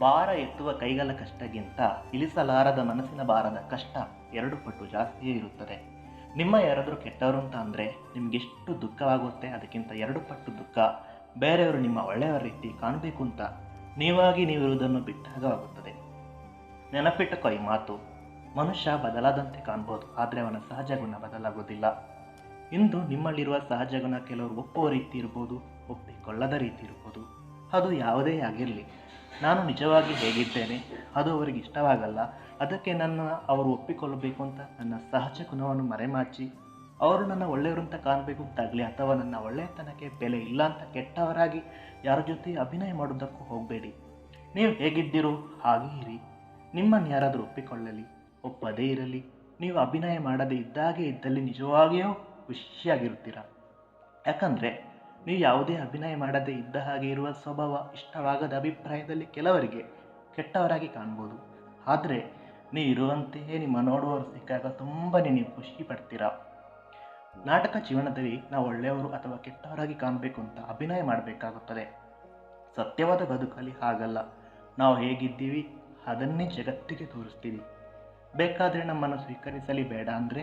ಭಾರ ಎತ್ತುವ ಕೈಗಳ ಕಷ್ಟಕ್ಕಿಂತ ಇಳಿಸಲಾರದ ಮನಸ್ಸಿನ ಭಾರದ ಕಷ್ಟ 2 ಪಟ್ಟು ಜಾಸ್ತಿಯೇ ಇರುತ್ತದೆ. ನಿಮ್ಮ ಯಾರಾದರೂ ಕೆಟ್ಟವರು ಅಂತ ಅಂದರೆ ನಿಮಗೆಷ್ಟು ದುಃಖವಾಗುತ್ತೆ, ಅದಕ್ಕಿಂತ 2 ಪಟ್ಟು ದುಃಖ ಬೇರೆಯವರು ನಿಮ್ಮ ಒಳ್ಳೆಯ ರೀತಿ ಕಾಣಬೇಕು ಅಂತ ನೀವಾಗಿ ನೀವಿರುವುದನ್ನು ಬಿಟ್ಟಾಗ ಆಗುತ್ತದೆ. ನೆನಪಿಟ್ಟುಕೋ ಈ ಮಾತು. ಮನುಷ್ಯ ಬದಲಾದಂತೆ ಕಾಣ್ಬೋದು, ಆದರೆ ಅವನ ಸಹಜ ಗುಣ ಬದಲಾಗೋದಿಲ್ಲ. ಇಂದು ನಿಮ್ಮಲ್ಲಿರುವ ಸಹಜ ಗುಣ ಕೆಲವರು ಒಪ್ಪುವ ರೀತಿ ಇರ್ಬೋದು, ಒಪ್ಪಿಕೊಳ್ಳದ ರೀತಿ ಇರ್ಬೋದು. ಅದು ಯಾವುದೇ ಆಗಿರಲಿ, ನಾನು ನಿಜವಾಗಿ ಹೇಗಿದ್ದೇನೆ ಅದು ಅವರಿಗೆ ಇಷ್ಟವಾಗಲ್ಲ, ಅದಕ್ಕೆ ಅವರು ಒಪ್ಪಿಕೊಳ್ಳಬೇಕು ಅಂತ ನನ್ನ ಸಹಜ ಗುಣವನ್ನು ಮರೆಮಾಚಿ ಅವರು ನನ್ನ ಒಳ್ಳೆಯವರು ಅಂತ ಕಾಣಬೇಕು ಅಂತಾಗಲಿ ಅಥವಾ ನನ್ನ ಒಳ್ಳೆಯತನಕ್ಕೆ ಬೆಲೆ ಇಲ್ಲ ಅಂತ ಕೆಟ್ಟವರಾಗಿ ಯಾರ ಜೊತೆ ಅಭಿನಯ ಮಾಡೋದಕ್ಕೂ ಹೋಗಬೇಡಿ. ನೀವು ಹೇಗಿದ್ದೀರೋ ಹಾಗೇ ಇರಿ. ನಿಮ್ಮನ್ನು ಯಾರಾದರೂ ಒಪ್ಪಿಕೊಳ್ಳಲಿ ಒಪ್ಪದೇ ಇರಲಿ, ನೀವು ಅಭಿನಯ ಮಾಡದೇ ಇದ್ದಾಗೆ ಇದ್ದಲ್ಲಿ ನಿಜವಾಗಿಯೂ ಖುಷಿಯಾಗಿರ್ತೀರ. ಯಾಕಂದರೆ ನೀವು ಯಾವುದೇ ಅಭಿನಯ ಮಾಡದೇ ಇದ್ದ ಹಾಗೆ ಇರುವ ಸ್ವಭಾವ ಇಷ್ಟವಾಗದ ಅಭಿಪ್ರಾಯದಲ್ಲಿ ಕೆಲವರಿಗೆ ಕೆಟ್ಟವರಾಗಿ ಕಾಣ್ಬೋದು. ಆದರೆ ನೀವು ಇರುವಂತೆಯೇ ನಿಮ್ಮ ನೋಡುವವರು ಸಿಕ್ಕಾಗ ತುಂಬಾ ನೀವು ಖುಷಿ ಪಡ್ತೀರ. ನಾಟಕ ಜೀವನದಲ್ಲಿ ನಾವು ಒಳ್ಳೆಯವರು ಅಥವಾ ಕೆಟ್ಟವರಾಗಿ ಕಾಣಬೇಕು ಅಂತ ಅಭಿನಯ ಮಾಡಬೇಕಾಗುತ್ತದೆ. ಸತ್ಯವಾದ ಬದುಕಲ್ಲಿ ಹಾಗಲ್ಲ. ನಾವು ಹೇಗಿದ್ದೀವಿ ಅದನ್ನೇ ಜಗತ್ತಿಗೆ ತೋರಿಸ್ತೀವಿ. ಬೇಕಾದರೆ ನಮ್ಮನ್ನು ಸ್ವೀಕರಿಸಲಿ, ಬೇಡ ಅಂದರೆ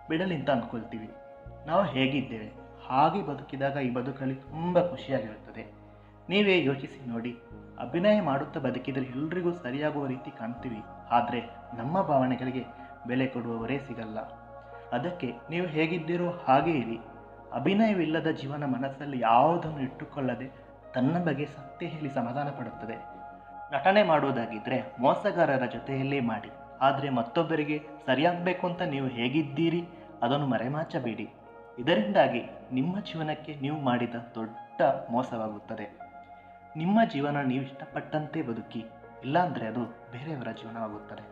ಬಿಡಲಿ ಅಂತ ಅಂದ್ಕೊಳ್ತೀವಿ. ನಾವು ಹೇಗಿದ್ದೇವೆ ಹಾಗೆ ಬದುಕಿದಾಗ ಈ ಬದುಕಲ್ಲಿ ತುಂಬ ಖುಷಿಯಾಗಿರುತ್ತದೆ. ನೀವೇ ಯೋಚಿಸಿ ನೋಡಿ, ಅಭಿನಯ ಮಾಡುತ್ತಾ ಬದುಕಿದರೆ ಎಲ್ರಿಗೂ ಸರಿಯಾಗುವ ರೀತಿ ಕಾಣ್ತೀವಿ, ಆದರೆ ನಮ್ಮ ಭಾವನೆಗಳಿಗೆ ಬೆಲೆ ಕೊಡುವವರೇ ಸಿಗಲ್ಲ. ಅದಕ್ಕೆ ನೀವು ಹೇಗಿದ್ದೀರೋ ಹಾಗೇ ಇರಿ. ಅಭಿನಯವಿಲ್ಲದ ಜೀವನ ಮನಸ್ಸಲ್ಲಿ ಯಾವುದನ್ನು ಇಟ್ಟುಕೊಳ್ಳದೆ ತನ್ನ ಬಗ್ಗೆ ಸತ್ಯ ಹೇಳಿ ಸಮಾಧಾನ ಪಡುತ್ತದೆ. ನಟನೆ ಮಾಡುವುದಾಗಿದ್ದರೆ ಮೋಸಗಾರರ ಜೊತೆಯಲ್ಲೇ ಮಾಡಿ, ಆದರೆ ಮತ್ತೊಬ್ಬರಿಗೆ ಸರಿಯಾಗಬೇಕು ಅಂತ ನೀವು ಹೇಗಿದ್ದೀರಿ ಅದನ್ನು ಮರೆಮಾಚಬೇಡಿ. ಇದರಿಂದಾಗಿ ನಿಮ್ಮ ಜೀವನಕ್ಕೆ ನೀವು ಮಾಡಿದ ದೊಡ್ಡ ಮೋಸವಾಗುತ್ತದೆ. ನಿಮ್ಮ ಜೀವನ ನೀವು ಇಷ್ಟಪಟ್ಟಂತೆ ಬದುಕಿ, ಇಲ್ಲಾಂದರೆ ಅದು ಬೇರೆಯವರ ಜೀವನವಾಗುತ್ತದೆ.